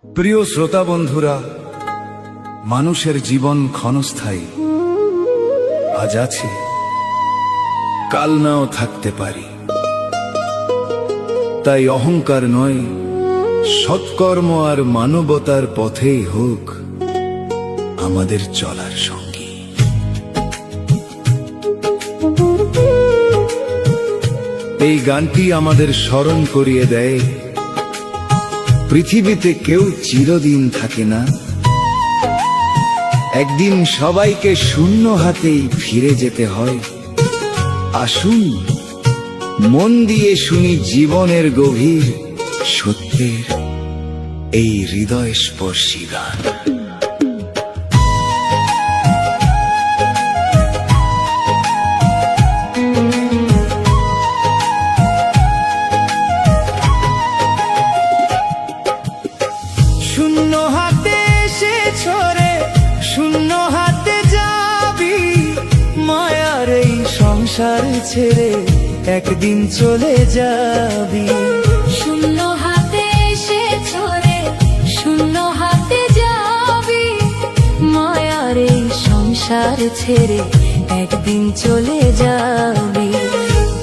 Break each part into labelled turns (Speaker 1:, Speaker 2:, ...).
Speaker 1: প্রিয় শ্রোতা বন্ধুরা, মানুষের জীবন ক্ষণস্থায়ী। আজ আছে, কাল নাও থাকতে পারি। তাই অহংকার নয়, সৎকর্ম আর মানবতার পথেই হোক আমাদের চলার সঙ্গী। এই গানটি আমাদের স্মরণ করিয়ে দেয়, পৃথিবীতে কেউ চিরদিন থাকে না। একদিন সবাইকে শূন্য হাতেই ফিরে যেতে হয়। আসুন মন দিয়ে শুনি জীবনের গভীর সত্যের এই হৃদয়স্পর্শী গান। শূন্য হাতে এসেছ রে, শূন্য হাতে যাবি। মায়ার এই সংসার ছেড়ে একদিন চলে যাবি।
Speaker 2: শূন্য হাতে এসেছ রে, শূন্য হাতে যাবি। মায়ার এই সংসার ছেড়ে একদিন চলে যাবি।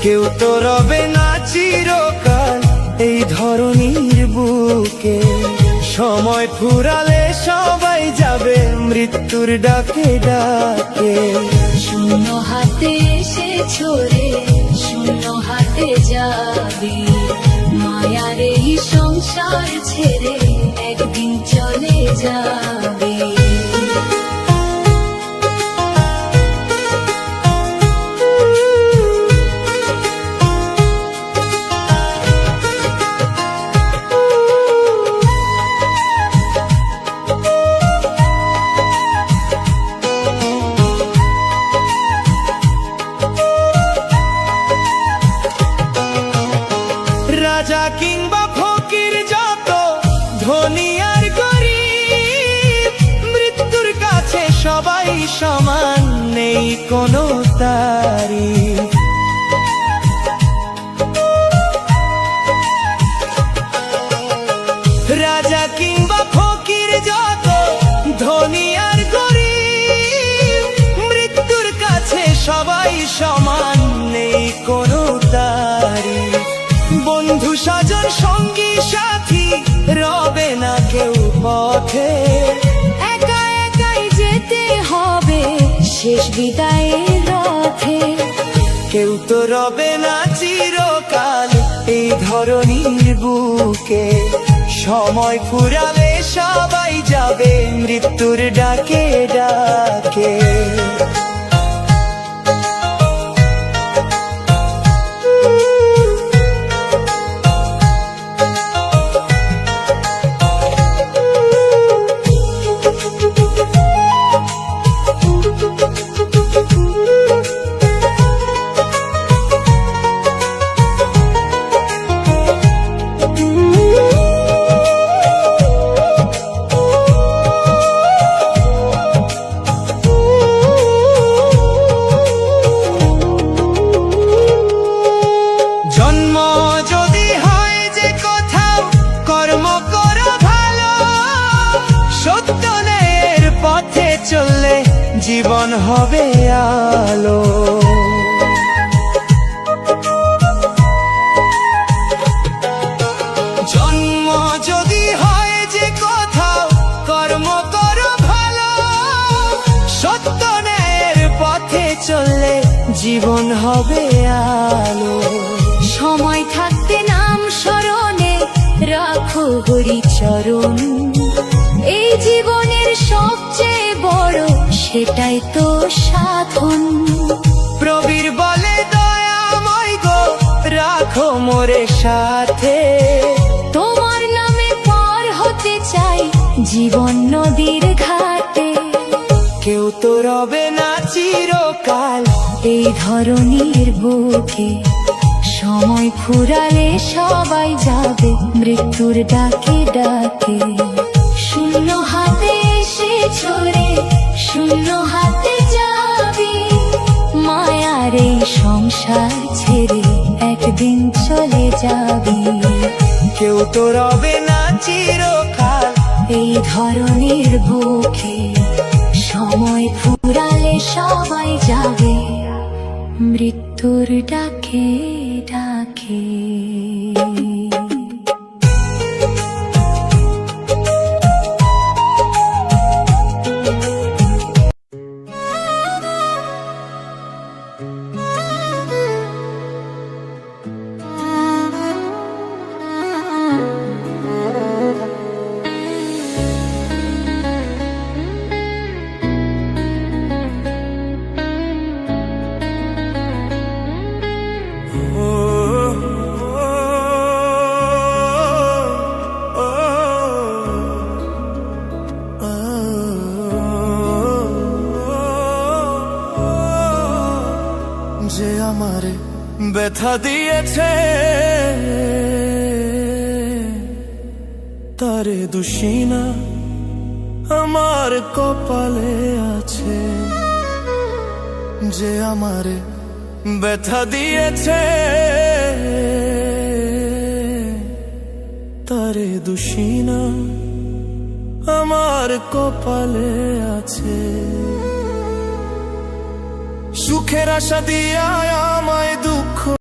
Speaker 1: কেউ তো রবে না চিরকাল এই ধরনীর বুকে। সময় ফুরালে সবাই যাবে মৃত্যুর ডাকে ডাকে।
Speaker 2: শূন্য হাতে এসেছ রে, শূন্য হাতে যাবি। মায়ার এই সংসার ছেড়ে একদিন চলে যাবি।
Speaker 1: রাজা কিংবা ফকির, যত ধনী আর গরিব, মৃত্যুর কাছে সবাই সমান, নেই কোনো তারিফ। রাজা কিংবা ফকির, যত ধনী আর গরিব, মৃত্যুর কাছে সবাই সমান, নেই কোনো তারিফ। বন্ধু স্বজন সঙ্গী সাথী রবে না কেউ পথে।
Speaker 2: একা একাই যেতে হবে শেষ বিদায়ের রথে।
Speaker 1: কেউ তো রবে না চিরকাল এই ধরনীর বুকে। সময় ফুরালে সবাই যাবে মৃত্যুর ডাকে ডাকে। জন্ম যদি হয় যে কোথাও, কর্ম করো ভালো। সত্য ন্যায়ের পথে চললে জীবন হবে আলো। জন্ম যদি হয় যে কোথাও, কর্ম করো ভালো। সত্য ন্যায়ের পথে চললে জীবন হবে আলো।
Speaker 2: সময় থাকতে নাম স্মরণে রাখো হরিচরণ। এই জীবনের সবচেয়ে বড় সেটাই তো সাধন।
Speaker 1: প্রবীর বলে দয়াময় গো, রাখো মোরে সাথে।
Speaker 2: তোমার নামে পার হতে চাই জীবন নদীর ঘাটে।
Speaker 1: কেউ তো রবে না চিরকাল
Speaker 2: এই ধরনীর বুকে। সময় ফুরালে সবাই যাবে মৃত্যুর ডাকে ডাকে। শূন্য হাতে এসেছ রে, শূন্য হাতে যাবি। মায়ার এই সংসার ছেড়ে একদিন চলে যাবি।
Speaker 1: কেউ তো রবে না চিরকাল
Speaker 2: এই ধরনের বুকে সময় ফুরালে সবাই যাবে মৃত্যুর ডাকে ডাকে।
Speaker 3: যে আমারে ব্যথা দিয়েছে তারে দোষী না আমার কপালে আছে। যে আমারে ব্যথা দিয়েছে তারে দোষী না আমার কপালে আছে। সুখের আশা দিয়া আমায় দুঃখ